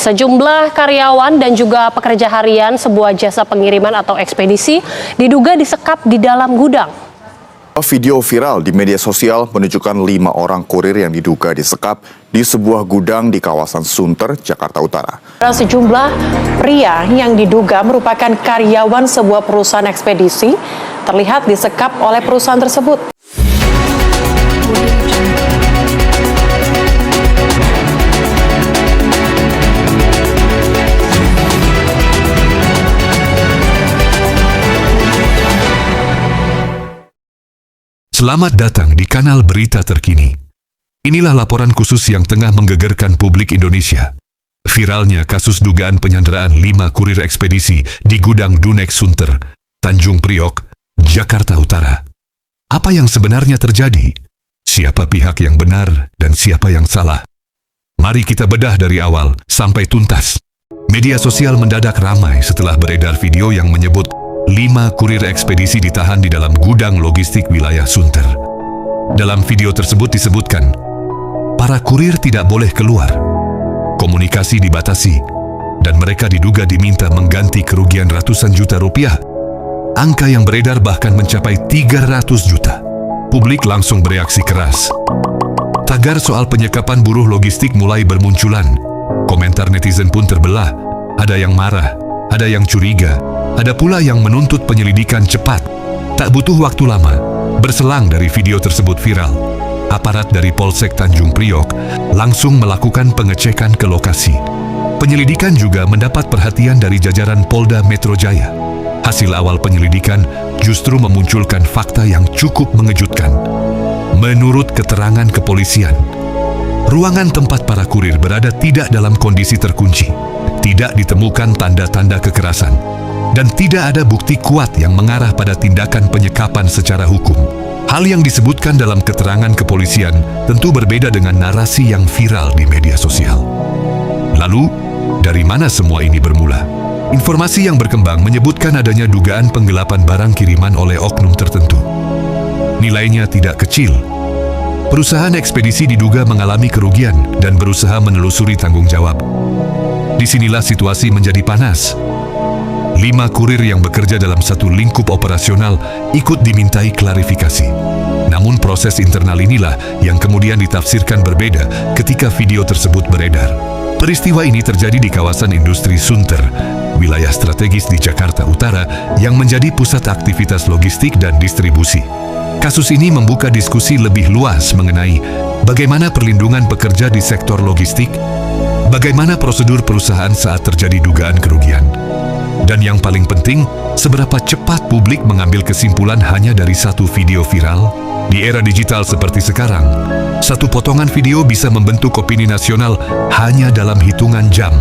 Sejumlah karyawan dan juga pekerja harian sebuah jasa pengiriman atau ekspedisi diduga disekap di dalam gudang. Video viral di media sosial menunjukkan 5 orang kurir yang diduga disekap di sebuah gudang di kawasan Sunter, Jakarta Utara. Sejumlah pria yang diduga merupakan karyawan sebuah perusahaan ekspedisi terlihat disekap oleh perusahaan tersebut. Selamat datang di kanal Berita Terkini. Inilah laporan khusus yang tengah menggegerkan publik Indonesia. Viralnya kasus dugaan penyanderaan 5 kurir ekspedisi di gudang Dunex Sunter, Tanjung Priok, Jakarta Utara. Apa yang sebenarnya terjadi? Siapa pihak yang benar dan siapa yang salah? Mari kita bedah dari awal sampai tuntas. Media sosial mendadak ramai setelah beredar video yang menyebut 5 kurir ekspedisi ditahan di dalam gudang logistik wilayah Sunter. Dalam video tersebut disebutkan, para kurir tidak boleh keluar, komunikasi dibatasi, dan mereka diduga diminta mengganti kerugian ratusan juta rupiah. Angka yang beredar bahkan mencapai 300 juta. Publik langsung bereaksi keras. Tagar soal penyekapan buruh logistik mulai bermunculan. Komentar netizen pun terbelah. Ada yang marah, ada yang curiga, ada pula yang menuntut penyelidikan cepat. Tak butuh waktu lama, berselang dari video tersebut viral, aparat dari Polsek Tanjung Priok langsung melakukan pengecekan ke lokasi. Penyelidikan juga mendapat perhatian dari jajaran Polda Metro Jaya. Hasil awal penyelidikan justru memunculkan fakta yang cukup mengejutkan. Menurut keterangan kepolisian, ruangan tempat para kurir berada tidak dalam kondisi terkunci, tidak ditemukan tanda-tanda kekerasan, dan tidak ada bukti kuat yang mengarah pada tindakan penyekapan secara hukum. Hal yang disebutkan dalam keterangan kepolisian tentu berbeda dengan narasi yang viral di media sosial. Lalu, dari mana semua ini bermula? Informasi yang berkembang menyebutkan adanya dugaan penggelapan barang kiriman oleh oknum tertentu. Nilainya tidak kecil. Perusahaan ekspedisi diduga mengalami kerugian dan berusaha menelusuri tanggung jawab. Disinilah situasi menjadi panas. 5 kurir yang bekerja dalam satu lingkup operasional ikut dimintai klarifikasi. Namun proses internal inilah yang kemudian ditafsirkan berbeda ketika video tersebut beredar. Peristiwa ini terjadi di kawasan industri Sunter, wilayah strategis di Jakarta Utara yang menjadi pusat aktivitas logistik dan distribusi. Kasus ini membuka diskusi lebih luas mengenai bagaimana perlindungan pekerja di sektor logistik, bagaimana prosedur perusahaan saat terjadi dugaan kerugian, dan yang paling penting, seberapa cepat publik mengambil kesimpulan hanya dari satu video viral. Di era digital seperti sekarang, satu potongan video bisa membentuk opini nasional hanya dalam hitungan jam.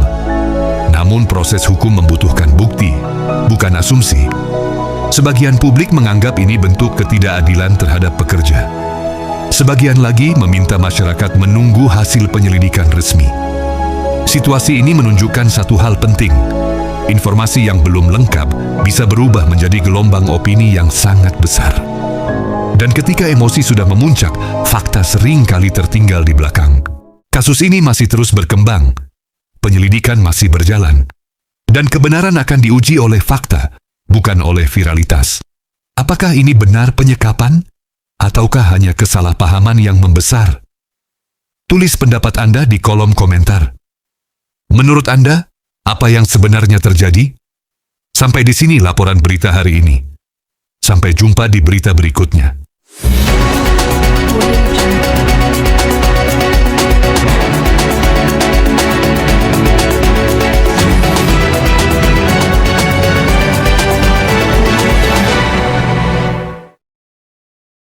Namun proses hukum membutuhkan bukti, bukan asumsi. Sebagian publik menganggap ini bentuk ketidakadilan terhadap pekerja. Sebagian lagi meminta masyarakat menunggu hasil penyelidikan resmi. Situasi ini menunjukkan satu hal penting. Informasi yang belum lengkap bisa berubah menjadi gelombang opini yang sangat besar. Dan ketika emosi sudah memuncak, fakta sering kali tertinggal di belakang. Kasus ini masih terus berkembang. Penyelidikan masih berjalan. Dan kebenaran akan diuji oleh fakta, bukan oleh viralitas. Apakah ini benar penyekapan? Ataukah hanya kesalahpahaman yang membesar? Tulis pendapat Anda di kolom komentar. Menurut Anda, apa yang sebenarnya terjadi? Sampai di sini laporan berita hari ini. Sampai jumpa di berita berikutnya.